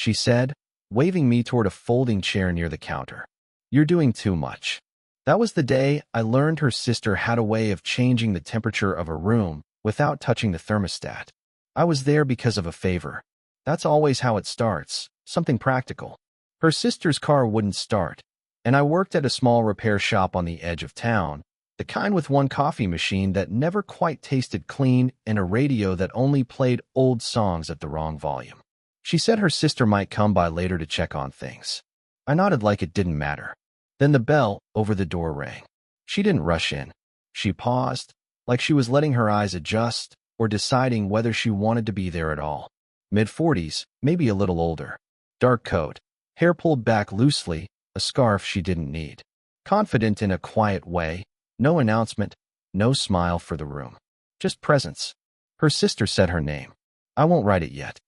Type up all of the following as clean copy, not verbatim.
she said, waving me toward a folding chair near the counter. You're doing too much. That was the day I learned her sister had a way of changing the temperature of a room without touching the thermostat. I was there because of a favor. That's always how it starts, something practical. Her sister's car wouldn't start, and I worked at a small repair shop on the edge of town, the kind with one coffee machine that never quite tasted clean and a radio that only played old songs at the wrong volume. She said her sister might come by later to check on things. I nodded like it didn't matter. Then the bell over the door rang. She didn't rush in. She paused, like she was letting her eyes adjust or deciding whether she wanted to be there at all. Mid-40s, maybe a little older. Dark coat, hair pulled back loosely, a scarf she didn't need. Confident in a quiet way, no announcement, no smile for the room. Just presence. Her sister said her name. I won't write it yet.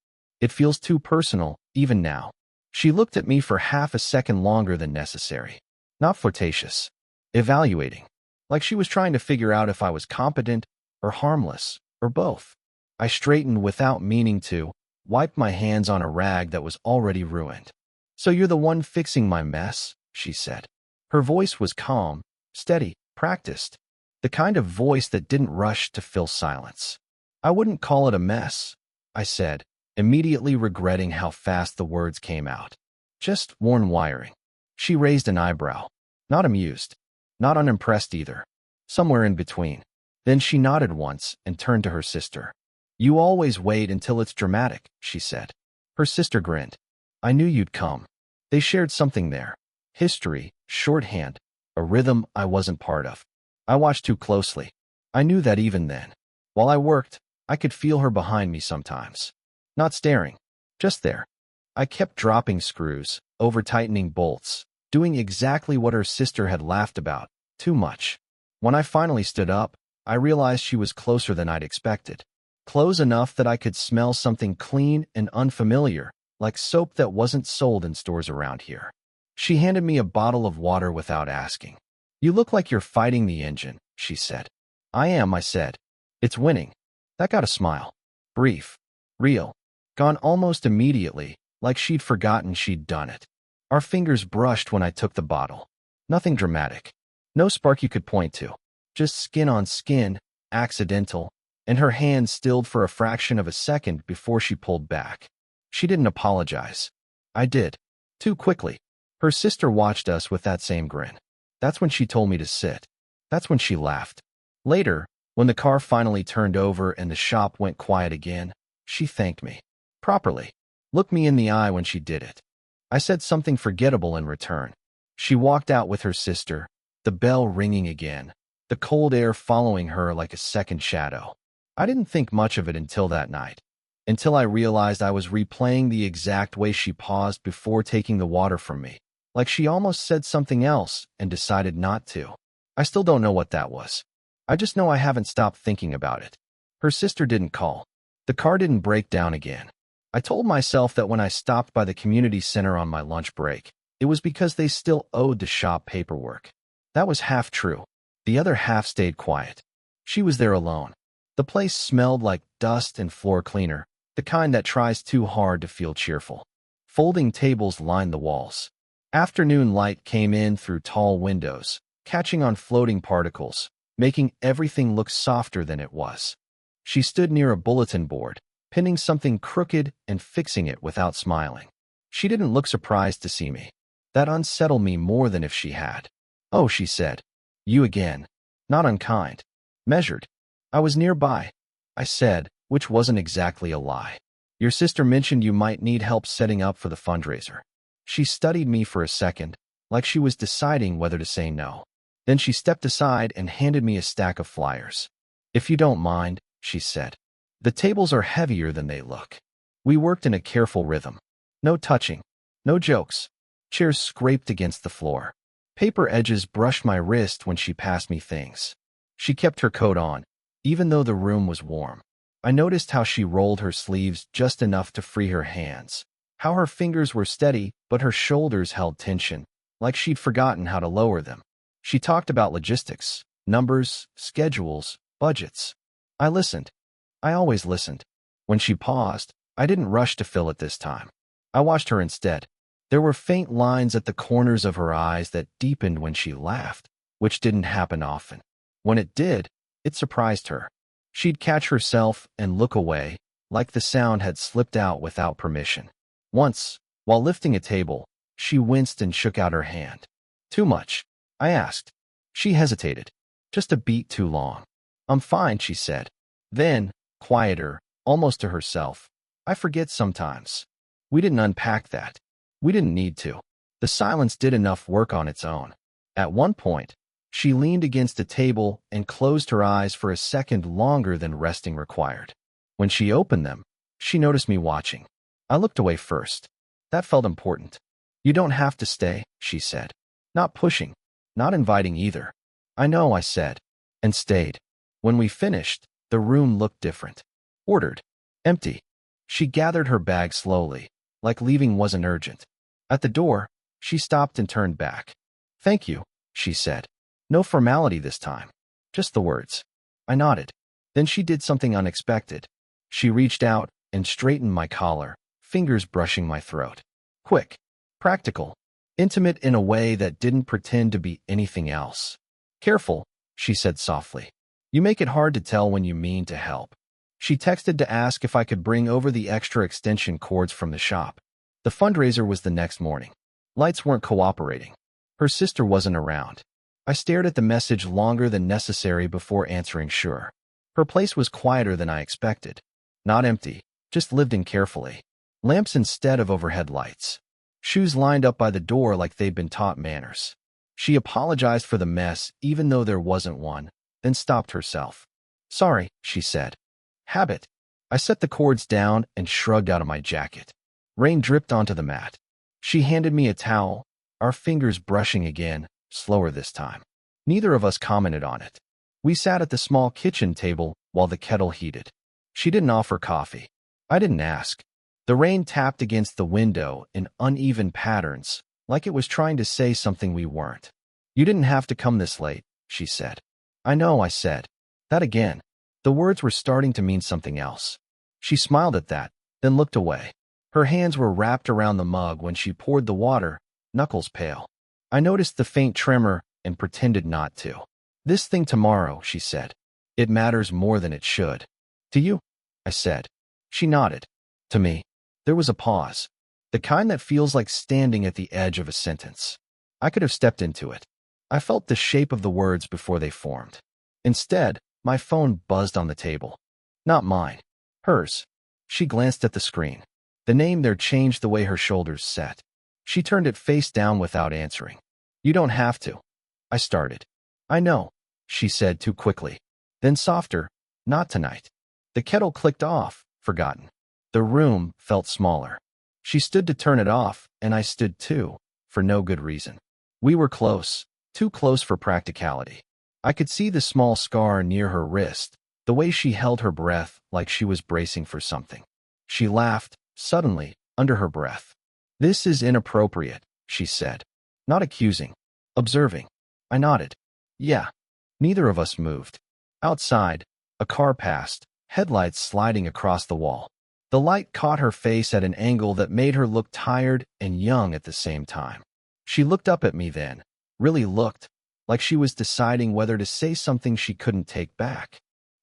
It feels too personal, even now. She looked at me for half a second longer than necessary. Not flirtatious. Evaluating. Like she was trying to figure out if I was competent or harmless, or both. I straightened without meaning to, wiped my hands on a rag that was already ruined. So you're the one fixing my mess, she said. Her voice was calm, steady, practiced. The kind of voice that didn't rush to fill silence. I wouldn't call it a mess, I said, immediately regretting how fast the words came out. Just worn wiring. She raised an eyebrow. Not amused. Not unimpressed either. Somewhere in between. Then she nodded once and turned to her sister. You always wait until it's dramatic, she said. Her sister grinned. I knew you'd come. They shared something there. History, shorthand, a rhythm I wasn't part of. I watched too closely. I knew that even then. While I worked, I could feel her behind me sometimes. Not staring. Just there. I kept dropping screws, over-tightening bolts, doing exactly what her sister had laughed about. Too much. When I finally stood up, I realized she was closer than I'd expected. Close enough that I could smell something clean and unfamiliar, like soap that wasn't sold in stores around here. She handed me a bottle of water without asking. You look like you're fighting the engine, she said. I am, I said. It's winning. That got a smile. Brief. Real. Gone almost immediately, like she'd forgotten she'd done it. Our fingers brushed when I took the bottle. Nothing dramatic. No spark you could point to. Just skin on skin, accidental, and her hand stilled for a fraction of a second before she pulled back. She didn't apologize. I did. Too quickly. Her sister watched us with that same grin. That's when she told me to sit. That's when she laughed. Later, when the car finally turned over and the shop went quiet again, she thanked me. Properly. Looked me in the eye when she did it. I said something forgettable in return. She walked out with her sister, the bell ringing again, the cold air following her like a second shadow. I didn't think much of it until that night. Until I realized I was replaying the exact way she paused before taking the water from me. Like she almost said something else and decided not to. I still don't know what that was. I just know I haven't stopped thinking about it. Her sister didn't call. The car didn't break down again. I told myself that when I stopped by the community center on my lunch break, it was because they still owed the shop paperwork. That was half true. The other half stayed quiet. She was there alone. The place smelled like dust and floor cleaner, the kind that tries too hard to feel cheerful. Folding tables lined the walls. Afternoon light came in through tall windows, catching on floating particles, making everything look softer than it was. She stood near a bulletin board, pinning something crooked and fixing it without smiling. She didn't look surprised to see me. That unsettled me more than if she had. Oh, she said. You again. Not unkind. Measured. I was nearby, I said, which wasn't exactly a lie. Your sister mentioned you might need help setting up for the fundraiser. She studied me for a second, like she was deciding whether to say no. Then she stepped aside and handed me a stack of flyers. If you don't mind, she said. The tables are heavier than they look. We worked in a careful rhythm. No touching. No jokes. Chairs scraped against the floor. Paper edges brushed my wrist when she passed me things. She kept her coat on, even though the room was warm. I noticed how she rolled her sleeves just enough to free her hands, how her fingers were steady, but her shoulders held tension, like she'd forgotten how to lower them. She talked about logistics, numbers, schedules, budgets. I listened. I always listened. When she paused, I didn't rush to fill it this time. I watched her instead. There were faint lines at the corners of her eyes that deepened when she laughed, which didn't happen often. When it did, it surprised her. She'd catch herself and look away, like the sound had slipped out without permission. Once, while lifting a table, she winced and shook out her hand. Too much? I asked. She hesitated. Just a beat too long. I'm fine, she said. Then, quieter, almost to herself, I forget sometimes. We didn't unpack that. We didn't need to. The silence did enough work on its own. At one point, she leaned against a table and closed her eyes for a second longer than resting required. When she opened them, she noticed me watching. I looked away first. That felt important. You don't have to stay, she said. Not pushing, not inviting either. I know, I said, and stayed. When we finished, the room looked different. Ordered. Empty. She gathered her bag slowly, like leaving wasn't urgent. At the door, she stopped and turned back. Thank you, she said. No formality this time. Just the words. I nodded. Then she did something unexpected. She reached out and straightened my collar, fingers brushing my throat. Quick. Practical. Intimate in a way that didn't pretend to be anything else. Careful, she said softly. You make it hard to tell when you mean to help. She texted to ask if I could bring over the extra extension cords from the shop. The fundraiser was the next morning. Lights weren't cooperating. Her sister wasn't around. I stared at the message longer than necessary before answering sure. Her place was quieter than I expected. Not empty, just lived in carefully. Lamps instead of overhead lights. Shoes lined up by the door like they'd been taught manners. She apologized for the mess, even though there wasn't one, then stopped herself. Sorry, she said. Habit. I set the cords down and shrugged out of my jacket. Rain dripped onto the mat. She handed me a towel, our fingers brushing again, slower this time. Neither of us commented on it. We sat at the small kitchen table while the kettle heated. She didn't offer coffee. I didn't ask. The rain tapped against the window in uneven patterns, like it was trying to say something we weren't. You didn't have to come this late, she said. I know, I said. That again. The words were starting to mean something else. She smiled at that, then looked away. Her hands were wrapped around the mug when she poured the water, knuckles pale. I noticed the faint tremor and pretended not to. This thing tomorrow, she said. It matters more than it should. To you? I said. She nodded. To me. There was a pause. The kind that feels like standing at the edge of a sentence. I could have stepped into it. I felt the shape of the words before they formed. Instead, my phone buzzed on the table. Not mine. Hers. She glanced at the screen. The name there changed the way her shoulders set. She turned it face down without answering. You don't have to. I started. I know, she said too quickly. Then softer, not tonight. The kettle clicked off, forgotten. The room felt smaller. She stood to turn it off, and I stood too, for no good reason. We were close, too close for practicality. I could see the small scar near her wrist, the way she held her breath like she was bracing for something. She laughed, suddenly, under her breath. This is inappropriate, she said. Not accusing. Observing. I nodded. Yeah. Neither of us moved. Outside, a car passed, headlights sliding across the wall. The light caught her face at an angle that made her look tired and young at the same time. She looked up at me then, really looked, like she was deciding whether to say something she couldn't take back.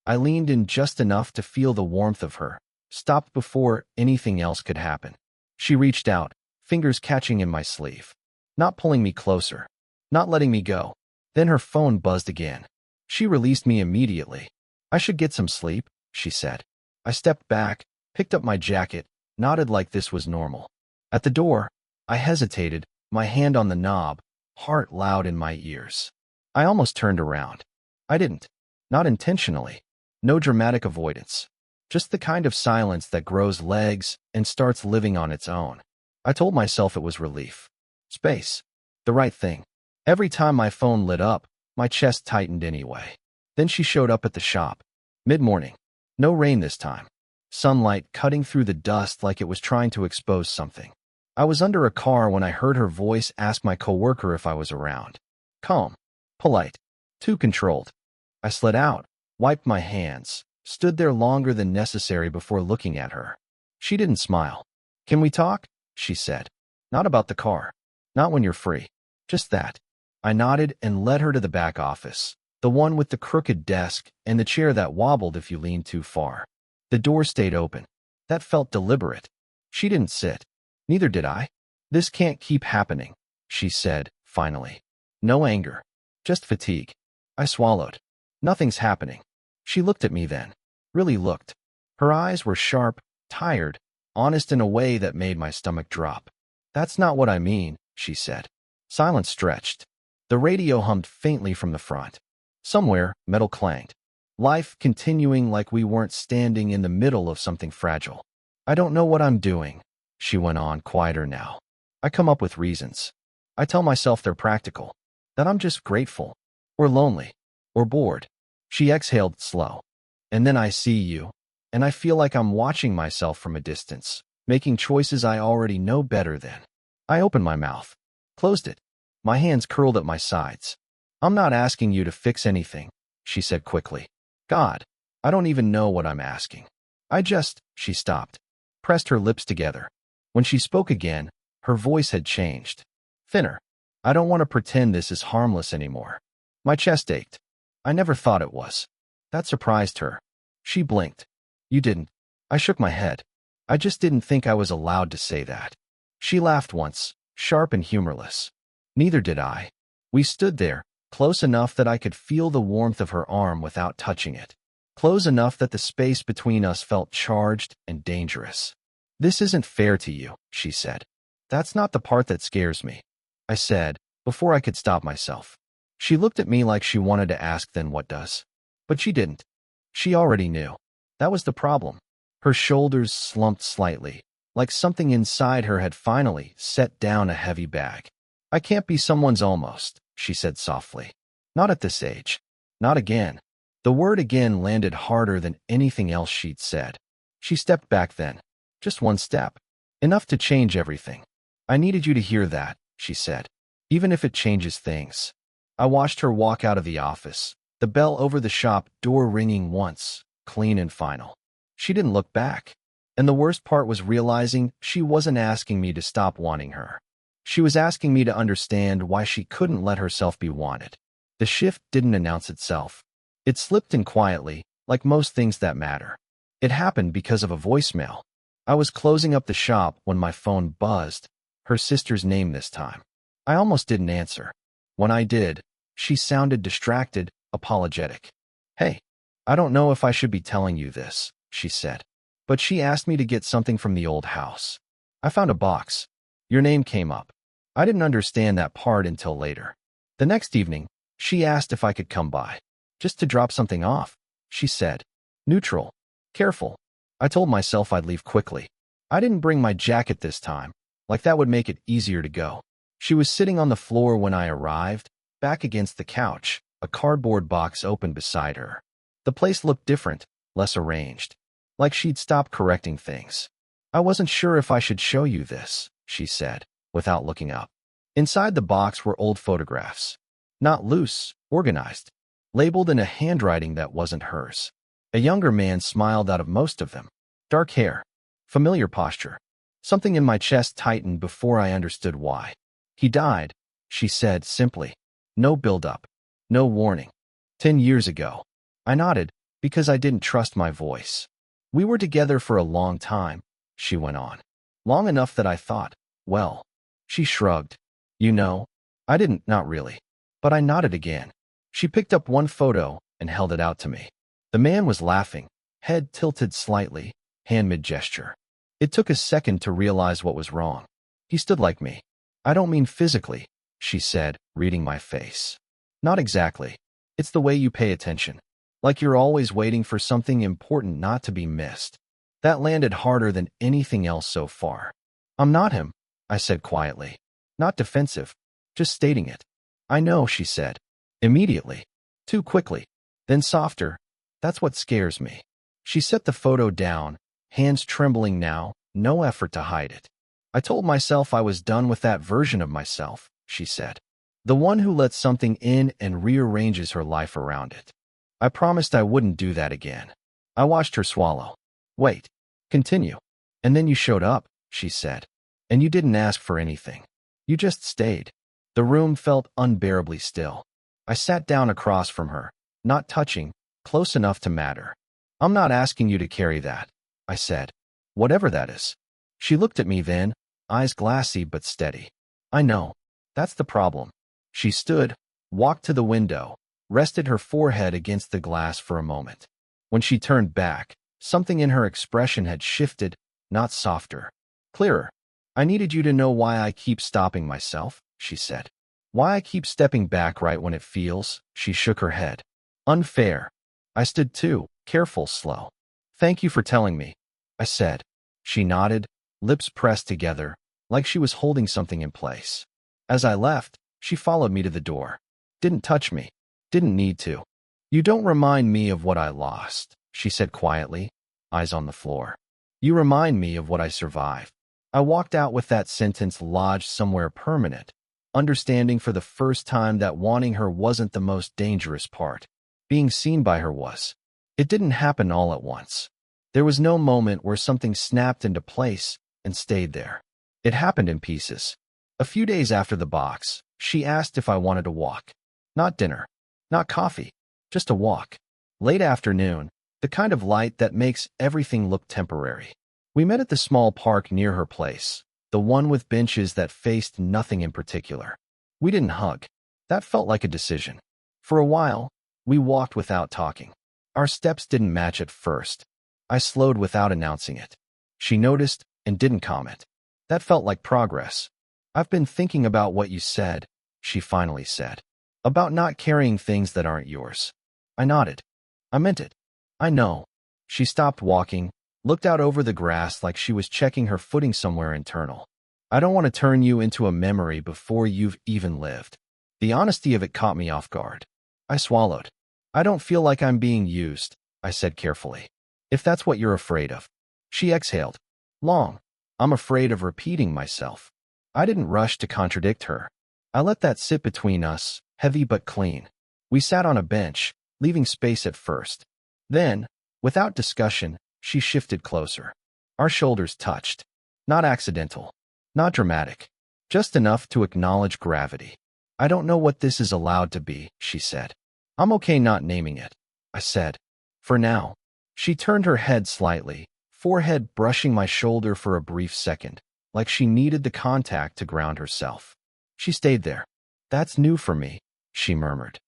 I leaned in just enough to feel the warmth of her, stopped before anything else could happen. She reached out, fingers catching in my sleeve. Not pulling me closer. Not letting me go. Then her phone buzzed again. She released me immediately. I should get some sleep, she said. I stepped back, picked up my jacket, nodded like this was normal. At the door, I hesitated, my hand on the knob, heart loud in my ears. I almost turned around. I didn't. Not intentionally. No dramatic avoidance. Just the kind of silence that grows legs and starts living on its own. I told myself it was relief. Space. The right thing. Every time my phone lit up, my chest tightened anyway. Then she showed up at the shop. Mid-morning. No rain this time. Sunlight cutting through the dust like it was trying to expose something. I was under a car when I heard her voice ask my coworker if I was around. Calm. Polite. Too controlled. I slid out, wiped my hands, stood there longer than necessary before looking at her. She didn't smile. Can we talk? she said. Not about the car. Not when you're free. Just that. I nodded and led her to the back office, the one with the crooked desk and the chair that wobbled if you leaned too far. The door stayed open. That felt deliberate. She didn't sit. Neither did I. This can't keep happening, she said, finally. No anger. Just fatigue. I swallowed. Nothing's happening. She looked at me then. Really looked. Her eyes were sharp, tired, honest in a way that made my stomach drop. That's not what I mean, she said. Silence stretched. The radio hummed faintly from the front. Somewhere, metal clanged. Life continuing like we weren't standing in the middle of something fragile. I don't know what I'm doing, she went on, quieter now. I come up with reasons. I tell myself they're practical, that I'm just grateful, or lonely, or bored. She exhaled slow. And then I see you, and I feel like I'm watching myself from a distance, making choices I already know better than. I opened my mouth, closed it. My hands curled at my sides. I'm not asking you to fix anything, she said quickly. God, I don't even know what I'm asking. She stopped, pressed her lips together. When she spoke again, her voice had changed. Thinner. I don't want to pretend this is harmless anymore. My chest ached. I never thought it was. That surprised her. She blinked. You didn't. I shook my head. I just didn't think I was allowed to say that. She laughed once, sharp and humorless. Neither did I. We stood there, close enough that I could feel the warmth of her arm without touching it. Close enough that the space between us felt charged and dangerous. This isn't fair to you, she said. That's not the part that scares me, I said, before I could stop myself. She looked at me like she wanted to ask then what does. But she didn't. She already knew. That was the problem. Her shoulders slumped slightly, like something inside her had finally set down a heavy bag. I can't be someone's almost, she said softly. Not at this age. Not again. The word again landed harder than anything else she'd said. She stepped back then. Just one step. Enough to change everything. I needed you to hear that, she said. Even if it changes things. I watched her walk out of the office, the bell over the shop door ringing once, clean and final. She didn't look back. And the worst part was realizing she wasn't asking me to stop wanting her. She was asking me to understand why she couldn't let herself be wanted. The shift didn't announce itself. It slipped in quietly, like most things that matter. It happened because of a voicemail. I was closing up the shop when my phone buzzed, her sister's name this time. I almost didn't answer. When I did, she sounded distracted, apologetic. Hey, I don't know if I should be telling you this, she said. But she asked me to get something from the old house. I found a box. Your name came up. I didn't understand that part until later. The next evening, she asked if I could come by. Just to drop something off, she said. Neutral. Careful. I told myself I'd leave quickly. I didn't bring my jacket this time, like that would make it easier to go. She was sitting on the floor when I arrived, back against the couch, a cardboard box open beside her. The place looked different, less arranged. Like she'd stopped correcting things. I wasn't sure if I should show you this, she said, without looking up. Inside the box were old photographs. Not loose, organized. Labeled in a handwriting that wasn't hers. A younger man smiled out of most of them. Dark hair. Familiar posture. Something in my chest tightened before I understood why. He died, she said simply. No build-up. No warning. 10 years ago. I nodded, because I didn't trust my voice. We were together for a long time, she went on. Long enough that I thought, well. She shrugged. You know, I didn't, not really. But I nodded again. She picked up one photo and held it out to me. The man was laughing, head tilted slightly, hand mid-gesture. It took a second to realize what was wrong. He stood like me. I don't mean physically, she said, reading my face. Not exactly. It's the way you pay attention. Like you're always waiting for something important not to be missed. That landed harder than anything else so far. I'm not him, I said quietly. Not defensive. Just stating it. I know, she said. Immediately. Too quickly. Then softer. That's what scares me. She set the photo down, hands trembling now, no effort to hide it. I told myself I was done with that version of myself, she said. The one who lets something in and rearranges her life around it. I promised I wouldn't do that again. I watched her swallow. Wait. Continue. And then you showed up, she said. And you didn't ask for anything. You just stayed. The room felt unbearably still. I sat down across from her, not touching, close enough to matter. I'm not asking you to carry that, I said. Whatever that is. She looked at me then, eyes glassy but steady. I know. That's the problem. She stood, walked to the window, rested her forehead against the glass for a moment. When she turned back, something in her expression had shifted, not softer, clearer. I needed you to know why I keep stopping myself, she said. Why I keep stepping back right when it feels, she shook her head. Unfair. I stood too, careful, slow. Thank you for telling me, I said. She nodded, lips pressed together, like she was holding something in place. As I left, she followed me to the door. Didn't touch me. Didn't need to. You don't remind me of what I lost, she said quietly, eyes on the floor. You remind me of what I survived. I walked out with that sentence lodged somewhere permanent, understanding for the first time that wanting her wasn't the most dangerous part. Being seen by her was. It didn't happen all at once. There was no moment where something snapped into place and stayed there. It happened in pieces. A few days after the box, she asked if I wanted to walk. Not dinner. Not coffee. Just a walk. Late afternoon, the kind of light that makes everything look temporary. We met at the small park near her place, the one with benches that faced nothing in particular. We didn't hug. That felt like a decision. For a while, we walked without talking. Our steps didn't match at first. I slowed without announcing it. She noticed and didn't comment. That felt like progress. I've been thinking about what you said, she finally said. About not carrying things that aren't yours. I nodded. I meant it. I know. She stopped walking, looked out over the grass like she was checking her footing somewhere internal. I don't want to turn you into a memory before you've even lived. The honesty of it caught me off guard. I swallowed. I don't feel like I'm being used, I said carefully. If that's what you're afraid of. She exhaled. Long. I'm afraid of repeating myself. I didn't rush to contradict her. I let that sit between us, heavy but clean. We sat on a bench, leaving space at first. Then, without discussion, she shifted closer. Our shoulders touched. Not accidental. Not dramatic. Just enough to acknowledge gravity. I don't know what this is allowed to be, she said. I'm okay not naming it, I said. For now. She turned her head slightly, forehead brushing my shoulder for a brief second, like she needed the contact to ground herself. She stayed there. That's new for me, she murmured.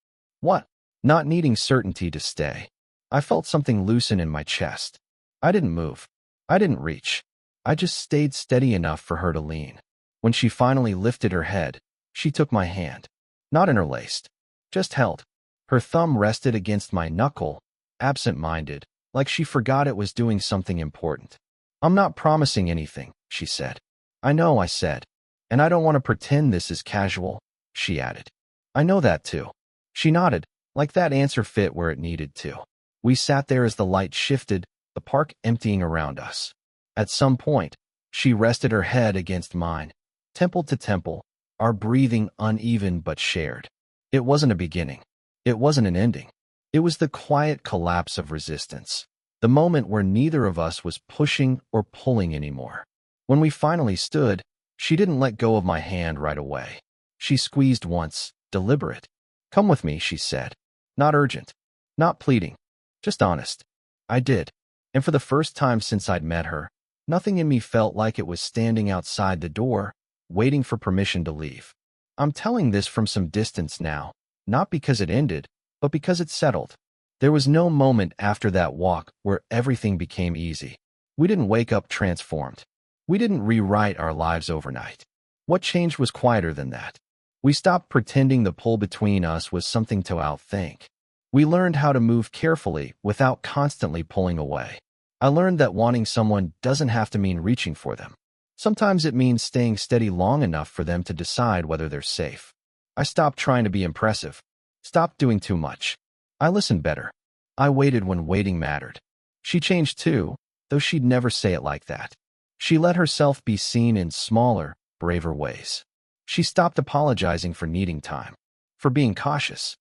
What? Not needing certainty to stay. I felt something loosen in my chest. I didn't move. I didn't reach. I just stayed steady enough for her to lean. When she finally lifted her head, she took my hand. Not interlaced. Just held. Her thumb rested against my knuckle, absent-minded, like she forgot it was doing something important. I'm not promising anything, she said. I know, I said. And I don't want to pretend this is casual, she added. I know that too. She nodded, like that answer fit where it needed to. We sat there as the light shifted, the park emptying around us. At some point, she rested her head against mine, temple to temple, our breathing uneven but shared. It wasn't a beginning. It wasn't an ending. It was the quiet collapse of resistance, the moment where neither of us was pushing or pulling anymore. When we finally stood, she didn't let go of my hand right away. She squeezed once, deliberate. Come with me, she said. Not urgent. Not pleading. Just honest. I did. And for the first time since I'd met her, nothing in me felt like it was standing outside the door, waiting for permission to leave. I'm telling this from some distance now, not because it ended, but because it settled. There was no moment after that walk where everything became easy. We didn't wake up transformed. We didn't rewrite our lives overnight. What changed was quieter than that. We stopped pretending the pull between us was something to outthink. We learned how to move carefully without constantly pulling away. I learned that wanting someone doesn't have to mean reaching for them. Sometimes it means staying steady long enough for them to decide whether they're safe. I stopped trying to be impressive. Stopped doing too much. I listened better. I waited when waiting mattered. She changed too, though she'd never say it like that. She let herself be seen in smaller, braver ways. She stopped apologizing for needing time, for being cautious,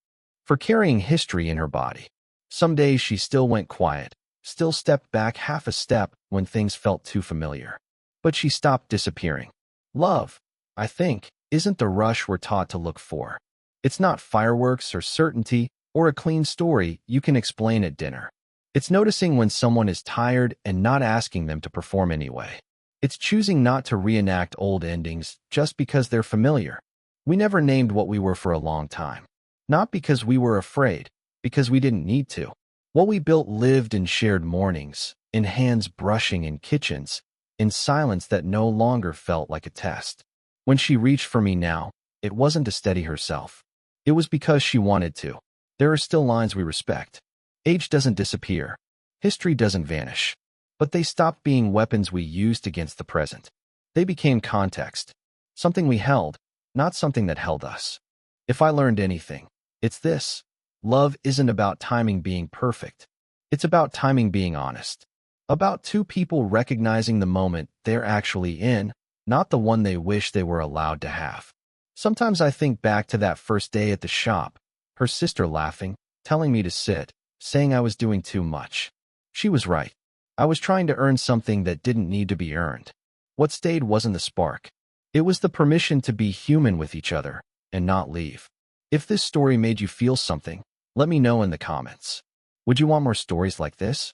for carrying history in her body. Some days she still went quiet, still stepped back half a step when things felt too familiar. But she stopped disappearing. Love, I think, isn't the rush we're taught to look for. It's not fireworks or certainty or a clean story you can explain at dinner. It's noticing when someone is tired and not asking them to perform anyway. It's choosing not to reenact old endings just because they're familiar. We never named what we were for a long time. Not because we were afraid, because we didn't need to. What we built lived in shared mornings, in hands brushing in kitchens, in silence that no longer felt like a test. When she reached for me now, it wasn't to steady herself. It was because she wanted to. There are still lines we respect. Age doesn't disappear. History doesn't vanish. But they stopped being weapons we used against the present. They became context. Something we held, not something that held us. If I learned anything, it's this. Love isn't about timing being perfect. It's about timing being honest. About two people recognizing the moment they're actually in, not the one they wish they were allowed to have. Sometimes I think back to that first day at the shop, her sister laughing, telling me to sit, saying I was doing too much. She was right. I was trying to earn something that didn't need to be earned. What stayed wasn't the spark. It was the permission to be human with each other and not leave. If this story made you feel something, let me know in the comments. Would you want more stories like this?